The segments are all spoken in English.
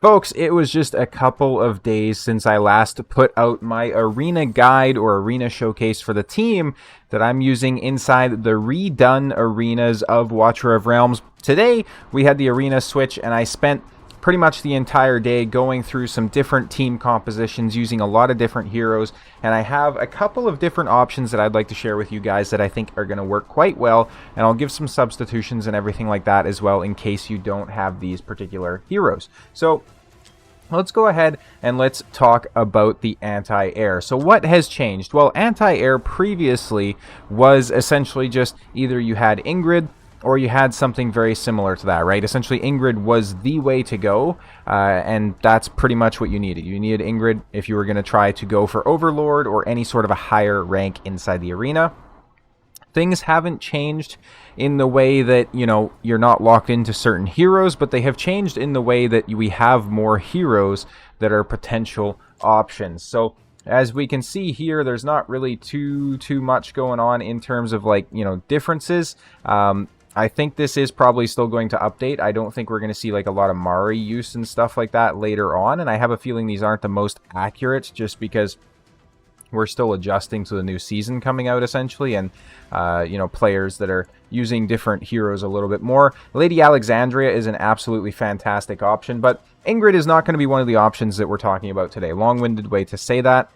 Folks, it was just a couple of days since I last put out my arena guide or arena showcase for the team that I'm using inside the redone arenas of Watcher of Realms. Today, we had the arena switch, and I spent pretty much the entire day going through some different team compositions using a lot of different heroes, and I have a couple of different options that I'd like to share with you guys that I think are going to work quite well, and I'll give some substitutions and everything like that as well in case you don't have these particular heroes. So let's go ahead and let's talk about the anti-air. So what has changed? Well, anti-air previously was essentially just either you had INGRID or you had something very similar to that, right? Essentially, INGRID was the way to go, and that's pretty much what you needed. You needed INGRID if you were going to try to go for Overlord or any sort of a higher rank inside the arena. Things haven't changed in the way that, you know, you're not locked into certain heroes, but they have changed in the way that we have more heroes that are potential options. So as we can see here, there's not really too much going on in terms of, like, you know, differences. I think this is probably still going to update. I don't think we're going to see like a lot of Mari use and stuff like that later on, and I have a feeling these aren't the most accurate just because we're still adjusting to the new season coming out, essentially, and, you know, players that are using different heroes a little bit more. Lady Alexandria is an absolutely fantastic option, but INGRID is not going to be one of the options that we're talking about today. Long-winded way to say that.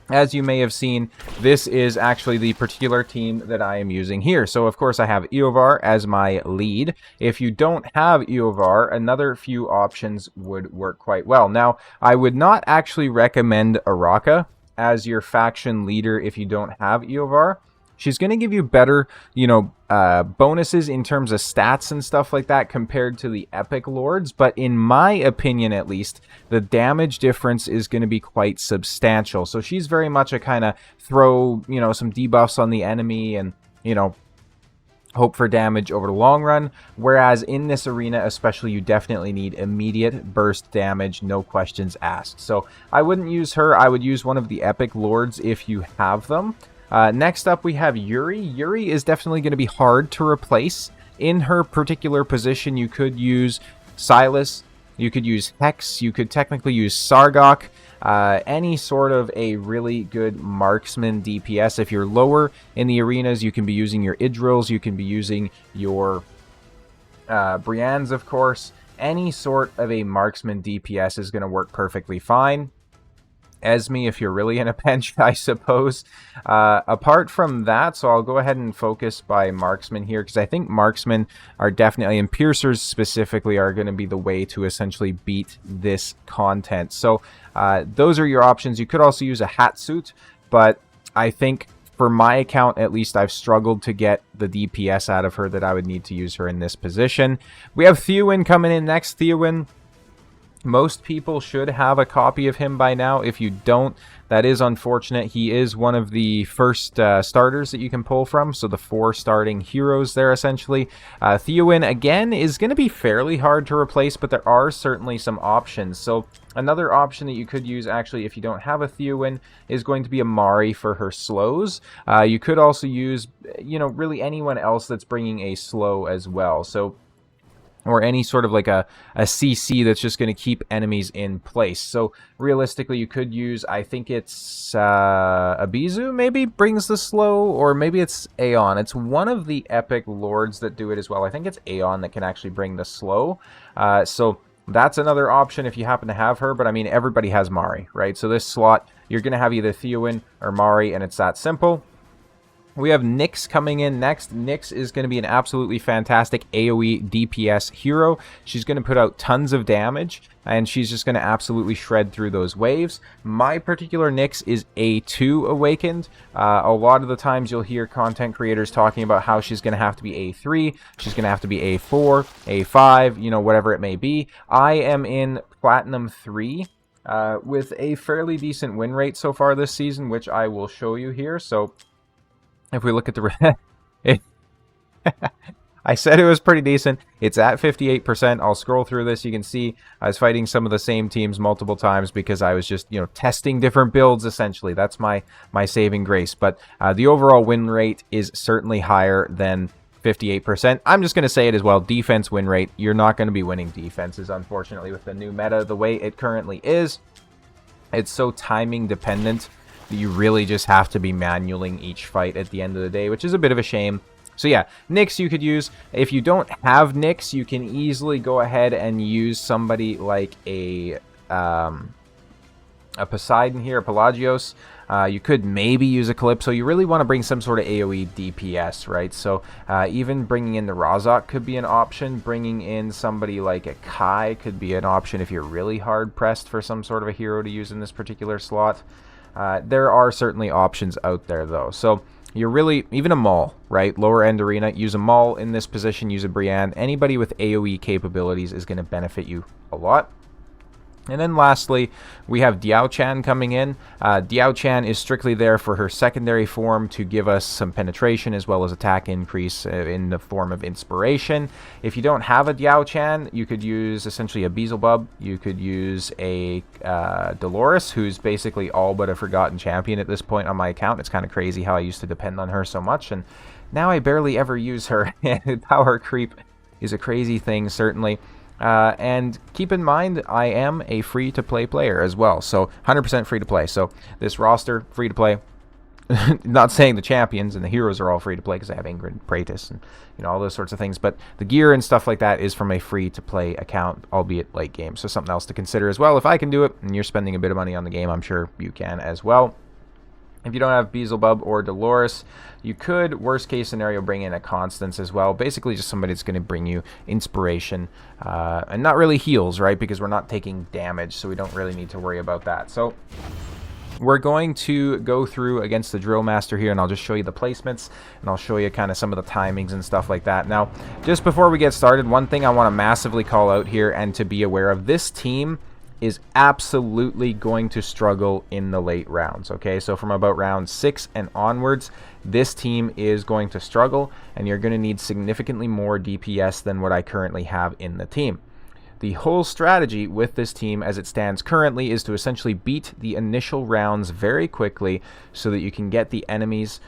As you may have seen, this is actually the particular team that I am using here. So, of course, I have Eovar as my lead. If you don't have Eovar, another few options would work quite well. Now, I would not actually recommend Araka as your faction leader if you don't have Eovar. She's going to give you better, you know, bonuses in terms of stats and stuff like that compared to the Epic Lords. But in my opinion, at least, the damage difference is going to be quite substantial. So she's very much a kind of throw, you know, some debuffs on the enemy and, you know, hope for damage over the long run. Whereas in this arena, especially, you definitely need immediate burst damage, no questions asked. So I wouldn't use her. I would use one of the Epic Lords if you have them. Next up, we have Yuri. Yuri is definitely going to be hard to replace. In her particular position, you could use Silas, you could use Hex, you could technically use Sargok, any sort of a really good marksman DPS. If you're lower in the arenas, you can be using your Idrils, you can be using your Briennes, of course. Any sort of a marksman DPS is going to work perfectly fine. Esme, if you're really in a pinch, I suppose. Apart from that, so I'll go ahead and focus by marksman here, because I think marksmen are definitely, and piercers specifically, are going to be the way to essentially beat this content. So those are your options. You could also use a Hatsuit, but I think for my account, at least, I've struggled to get the DPS out of her that I would need to use her in this position. We have Theowen coming in next. Theowen, most people should have a copy of him by now. If you don't, that is unfortunate. He is one of the first starters that you can pull from, so the 4 starting heroes there, essentially. Theowen, again, is going to be fairly hard to replace, but there are certainly some options. So another option that you could use, actually, if you don't have a Theowen, is going to be a Mari for her slows. You could also use, you know, really anyone else that's bringing a slow as well. So, or any sort of like a CC that's just going to keep enemies in place. So realistically, you could use, I think it's Abizu maybe brings the slow, or maybe it's Aeon. It's one of the Epic Lords that do it as well. I think it's Aeon that can actually bring the slow. So that's another option if you happen to have her, but I mean, everybody has Mari, right? So this slot, you're going to have either Theowen or Mari, and it's that simple. We have Nyx coming in next. Nyx is going to be an absolutely fantastic AoE DPS hero. She's going to put out tons of damage, and she's just going to absolutely shred through those waves. My particular Nyx is A2 awakened. A lot of the times you'll hear content creators talking about how she's going to have to be A3, she's going to have to be A4, A5, you know, whatever it may be. I am in Platinum 3. With a fairly decent win rate so far this season, which I will show you here. So if we look at the... I said it was pretty decent. It's at 58%. I'll scroll through this. You can see I was fighting some of the same teams multiple times because I was just, you know, testing different builds, essentially. That's my saving grace. But the overall win rate is certainly higher than 58%. I'm just going to say it as well. Defense win rate. You're not going to be winning defenses, unfortunately, with the new meta the way it currently is. It's so timing dependent that you really just have to be manualing each fight at the end of the day, which is a bit of a shame. So yeah, Nyx you could use. If you don't have Nyx, you can easily go ahead and use somebody like a Poseidon here, a Pelagios. You could maybe use a Calypso. You really want to bring some sort of AoE DPS, right? So even bringing in the Razak could be an option. Bringing in somebody like a Kai could be an option if you're really hard-pressed for some sort of a hero to use in this particular slot. There are certainly options out there, though. So you're really, even a Maul, right? Lower end arena, use a Maul in this position, use a Brienne. Anybody with AoE capabilities is going to benefit you a lot. And then lastly, we have Diao Chan coming in. Diao Chan is strictly there for her secondary form to give us some penetration as well as attack increase in the form of inspiration. If you don't have a Diao Chan, you could use essentially a Beelzebub. You could use a Dolores, who's basically all but a forgotten champion at this point on my account. It's kind of crazy how I used to depend on her so much, and now I barely ever use her. Power creep is a crazy thing, certainly. And keep in mind, I am a free-to-play player as well, so 100% free-to-play. So this roster, free-to-play. Not saying the champions and the heroes are all free-to-play because I have Ingrid, Praetus, and all those sorts of things, but the gear and stuff like that is from a free-to-play account, albeit late game. So something else to consider as well. If I can do it and you're spending a bit of money on the game, I'm sure you can as well. If you don't have Beelzebub or Dolores, you could, worst case scenario, bring in a Constance as well. Basically just somebody that's going to bring you inspiration and not really heals, right? Because we're not taking damage, so we don't really need to worry about that. So we're going to go through against the Drill Master here, and I'll just show you the placements, and I'll show you kind of some of the timings and stuff like that. Now, just before we get started, one thing I want to massively call out here and to be aware of, this team is absolutely going to struggle in the late rounds, okay? So from about round 6 and onwards, this team is going to struggle, and you're going to need significantly more DPS than what I currently have in the team. The whole strategy with this team as it stands currently is to essentially beat the initial rounds very quickly so that you can get the enemy's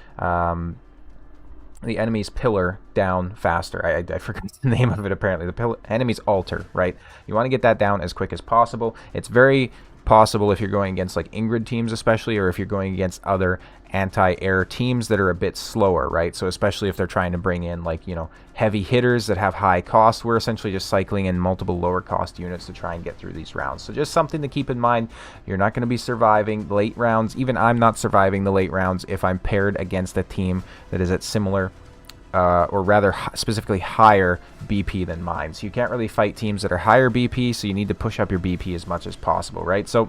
pillar down faster. I forgot the name of it apparently. The enemy's altar, right? You want to get that down as quick as possible. It's very possible if you're going against like INGRID teams especially, or if you're going against other anti-air teams that are a bit slower, right? So especially if they're trying to bring in like, heavy hitters that have high cost, we're essentially just cycling in multiple lower cost units to try and get through these rounds. So just something to keep in mind. You're not going to be surviving late rounds. Even I'm not surviving the late rounds if I'm paired against a team that is at similar or rather specifically higher BP than mine. So you can't really fight teams that are higher BP, so you need to push up your BP as much as possible, right? So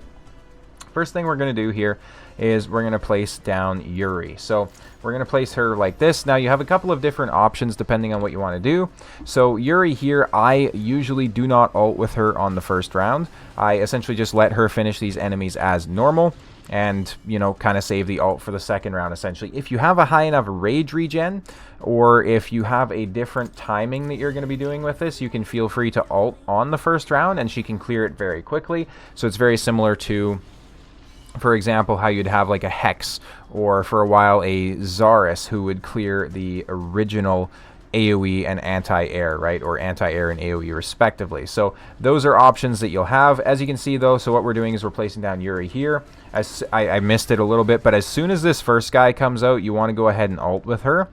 first thing we're going to do here is we're going to place down Yuri. So we're going to place her like this. Now you have a couple of different options depending on what you want to do. So Yuri here, I usually do not ult with her on the first round. I essentially just let her finish these enemies as normal and, kind of save the ult for the second round, essentially. If you have a high enough rage regen, or if you have a different timing that you're going to be doing with this, you can feel free to ult on the first round, and she can clear it very quickly. So it's very similar to, for example, how you'd have like a Hex, or for a while a Zarus, who would clear the original AoE and anti-air, right? Or anti-air and AoE respectively. So those are options that you'll have. As you can see though, so what we're doing is we're placing down Yuri here. I missed it a little bit, but as soon as this first guy comes out, you want to go ahead and ult with her.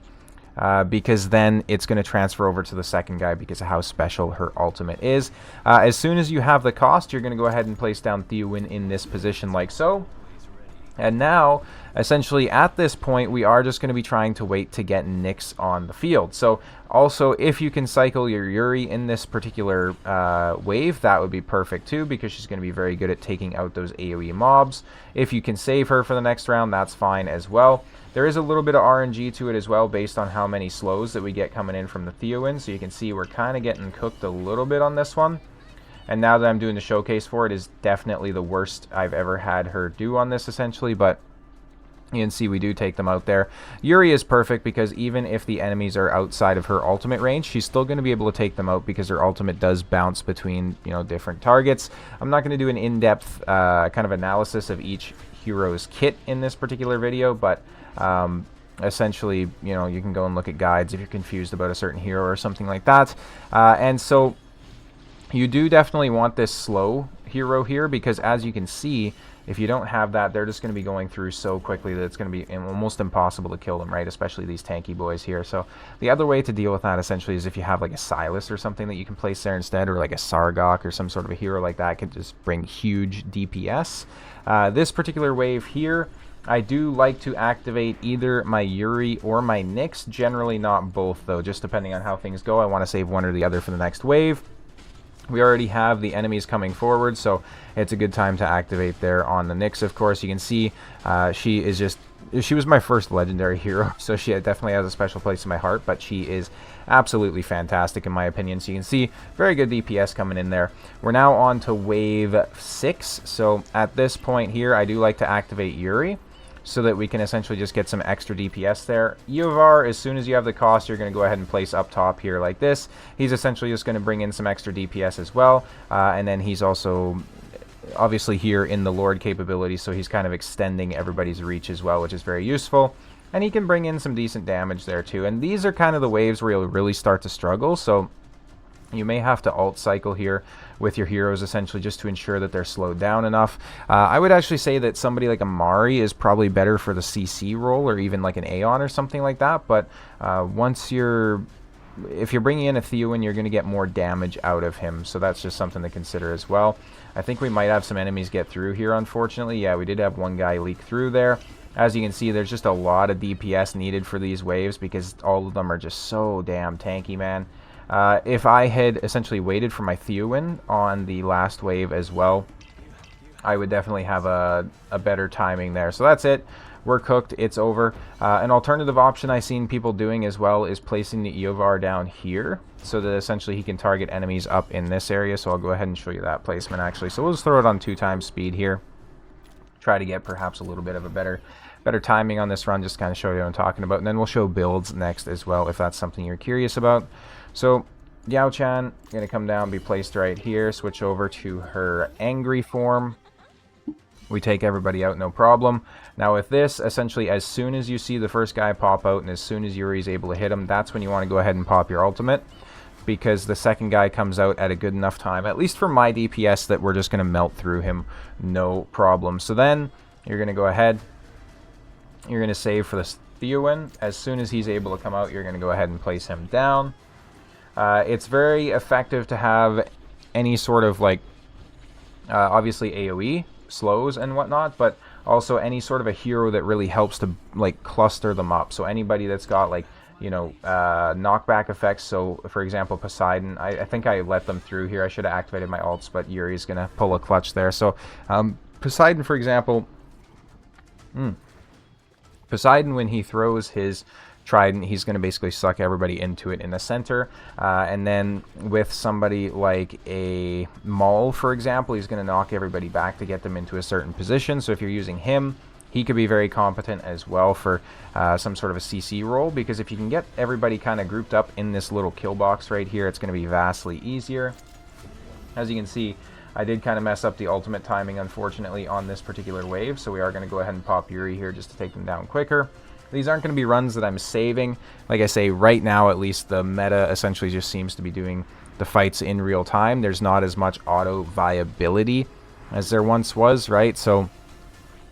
Because then it's going to transfer over to the second guy because of how special her ultimate is. As soon as you have the cost, you're going to go ahead and place down Theowin in this position like so. And now, essentially, at this point, we are just going to be trying to wait to get Nyx on the field. So, also, if you can cycle your Yuri in this particular wave, that would be perfect too, because she's going to be very good at taking out those AoE mobs. If you can save her for the next round, that's fine as well. There is a little bit of RNG to it as well, based on how many slows that we get coming in from the Theowin. So you can see we're kind of getting cooked a little bit on this one. And now that I'm doing the showcase for it, is definitely the worst I've ever had her do on this, essentially. But you can see we do take them out there. Yuri is perfect because even if the enemies are outside of her ultimate range, she's still going to be able to take them out because her ultimate does bounce between, different targets. I'm not going to do an in-depth kind of analysis of each hero's kit in this particular video, but essentially, you know, you can go and look at guides if you're confused about a certain hero or something like that. And so you do definitely want this slow hero here, because as you can see, if you don't have that, they're just going to be going through so quickly that it's going to be almost impossible to kill them, right? Especially these tanky boys here. So the other way to deal with that essentially is if you have like a Silas or something that you can place there instead, or like a Sargok or some sort of a hero like that, could just bring huge DPS. This particular wave here, I do like to activate either my Yuri or my Nyx. Generally not both though, just depending on how things go. I want to save one or the other for the next wave. We already have the enemies coming forward, so it's a good time to activate there on the Nyx. Of course, you can see she was my first legendary hero, so she definitely has a special place in my heart, but she is absolutely fantastic in my opinion. So you can see very good DPS coming in there. We're now on to wave 6, so at this point here, I do like to activate Yuri, so that we can essentially just get some extra DPS there. Eovar, as soon as you have the cost, you're going to go ahead and place up top here like this. He's essentially just going to bring in some extra DPS as well. And then he's also obviously here in the Lord capability, so he's kind of extending everybody's reach as well, which is very useful. And he can bring in some decent damage there too. And these are kind of the waves where you'll really start to struggle, so you may have to alt cycle here with your heroes essentially just to ensure that they're slowed down enough. I would actually say that somebody like Amari is probably better for the CC role, or even like an Aeon or something like that. But if you're bringing in a Theowen, you're going to get more damage out of him. So that's just something to consider as well. I think we might have some enemies get through here, unfortunately. Yeah, we did have one guy leak through there. As you can see, there's just a lot of DPS needed for these waves because all of them are just so damn tanky, man. If I had essentially waited for my Theowen on the last wave as well, I would definitely have a better timing there. So that's it. We're cooked. It's over. An alternative option I've seen people doing as well is placing the Eovar down here, so that essentially he can target enemies up in this area. So I'll go ahead and show you that placement actually. So we'll just throw it on 2x speed here. Try to get perhaps a little bit of a better timing on this run, just kind of show you what I'm talking about. And then we'll show builds next as well, if that's something you're curious about. So Yao-Chan going to come down, be placed right here, switch over to her angry form. We take everybody out, no problem. Now with this, essentially as soon as you see the first guy pop out and as soon as Yuri's able to hit him, that's when you want to go ahead and pop your ultimate, because the second guy comes out at a good enough time, at least for my DPS, that we're just going to melt through him, no problem. So then you're going to go ahead, you're going to save for the Theowen. As soon as he's able to come out, you're going to go ahead and place him down. It's very effective to have any sort of like, obviously AoE, slows and whatnot, but also any sort of a hero that really helps to like cluster them up. So anybody that's got like, you know, knockback effects. So for example, Poseidon, I think I let them through here. I should have activated my ults, but Yuri's going to pull a clutch there. So Poseidon, for example, Poseidon, when he throws his trident, he's going to basically suck everybody into it in the center. And then with somebody like a Maul, for example, he's going to knock everybody back to get them into a certain position. So if you're using him, he could be very competent as well for some sort of a CC role, because if you can get everybody kind of grouped up in this little kill box right here, it's going to be vastly easier. As you can see, I did kind of mess up the ultimate timing, unfortunately, on this particular wave, so we are going to go ahead and pop Yuri here just to take them down quicker. These aren't going to be runs that I'm saving. Like I say, right now at least, the meta essentially just seems to be doing the fights in real time. There's not as much auto viability as there once was, right? So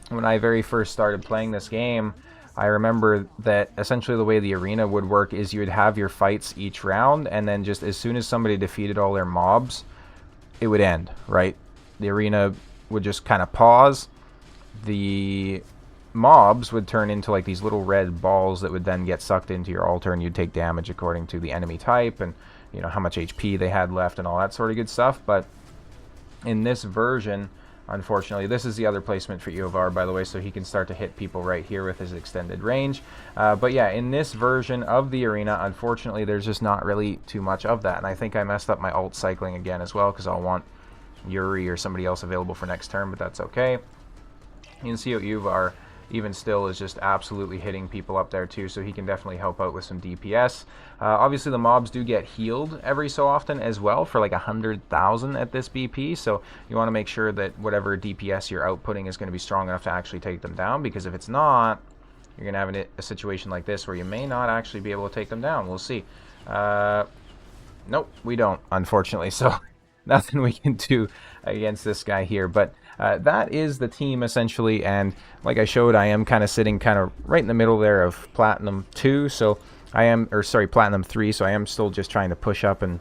when I very first started playing this game, I remember that essentially the way the arena would work is you would have your fights each round, and then just as soon as somebody defeated all their mobs, it would end, right? The arena would just kind of pause. The mobs would turn into like these little red balls that would then get sucked into your altar, and you'd take damage according to the enemy type and, you know, how much HP they had left and all that sort of good stuff. But in this version, unfortunately, this is the other placement for Eovar, by the way, so he can start to hit people right here with his extended range. But yeah, in this version of the arena, unfortunately, there's just not really too much of that. And I think I messed up my ult cycling again as well, because I'll want Yuri or somebody else available for next turn, but that's okay. You can see how Eovar, even still, is just absolutely hitting people up there too, so he can definitely help out with some DPS. Obviously the mobs do get healed every so often as well for like 100,000 at this BP, so you want to make sure that whatever DPS you're outputting is going to be strong enough to actually take them down, because if it's not, you're going to have a situation like this where you may not actually be able to take them down. We'll see. Nope, we don't, unfortunately. So nothing we can do against this guy here. But that is the team, essentially. And like I showed, I am kind of sitting kind of right in the middle there of Platinum 2. So I am, or sorry, Platinum 3. So I am still just trying to push up and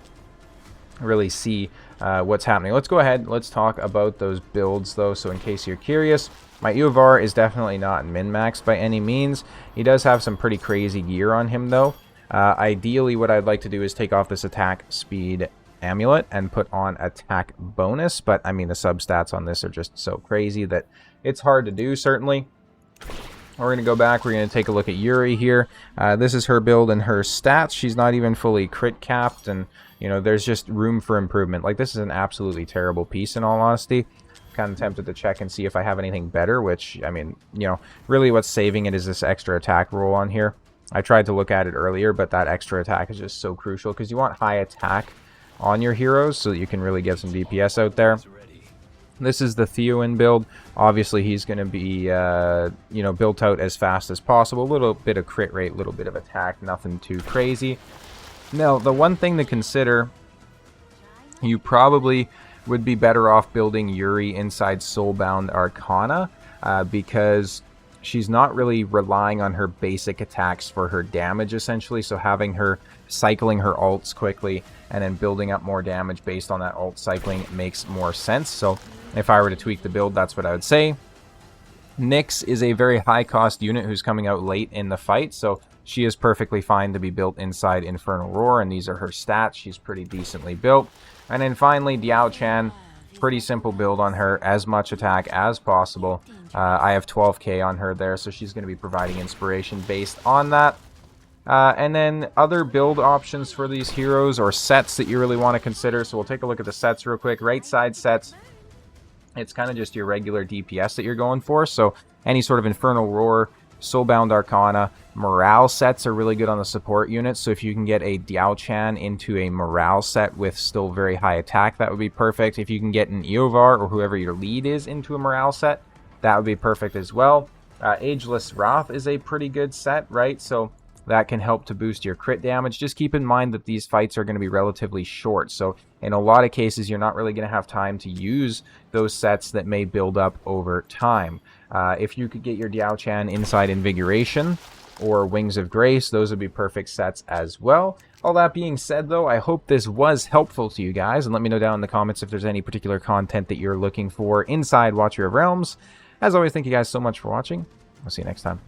really see what's happening. Let's go ahead. Let's talk about those builds, though. So in case you're curious, my Eovar is definitely not min-max by any means. He does have some pretty crazy gear on him, though. Ideally, what I'd like to do is take off this attack speed amulet and put on attack bonus, but I mean the substats on this are just so crazy that it's hard to do, certainly. We're going to go back, we're going to take a look at Yuri here. This is her build and her stats. She's not even fully crit capped, and you know, there's just room for improvement. Like, this is an absolutely terrible piece, in all honesty. Kind of tempted to check and see if I have anything better, which, I mean, you know, really what's saving it is this extra attack roll on here. I tried to look at it earlier, but that extra attack is just so crucial because you want high attack on your heroes so that you can really get some DPS out there. This is the Theoin build. Obviously, he's going to be, you know, built out as fast as possible. A little bit of crit rate, a little bit of attack, nothing too crazy. Now, the one thing to consider, you probably would be better off building Yuri inside Soulbound Arcana because she's not really relying on her basic attacks for her damage, essentially. So having her cycling her ults quickly and then building up more damage based on that ult cycling makes more sense. So if I were to tweak the build, that's what I would say. Nyx is a very high-cost unit who's coming out late in the fight, so she is perfectly fine to be built inside Infernal Roar, and these are her stats. She's pretty decently built. And then finally, Diao Chan. Pretty simple build on her, as much attack as possible. I have 12k on her there, so she's going to be providing inspiration based on that. And then other build options for these heroes or sets that you really want to consider. So we'll take a look at the sets real quick. Right side sets, it's kind of just your regular DPS that you're going for. So any sort of Infernal Roar, Soulbound Arcana, morale sets are really good on the support units. So if you can get a Diao Chan into a morale set with still very high attack, that would be perfect. If you can get an Eovar or whoever your lead is into a morale set, that would be perfect as well. Ageless Wrath is a pretty good set, right? So that can help to boost your crit damage. Just keep in mind that these fights are going to be relatively short. So in a lot of cases, you're not really going to have time to use those sets that may build up over time. If you could get your Diao Chan inside Invigoration or Wings of Grace, those would be perfect sets as well. All that being said, though, I hope this was helpful to you guys, and let me know down in the comments if there's any particular content that you're looking for inside Watcher of Realms. As always, thank you guys so much for watching. I'll see you next time.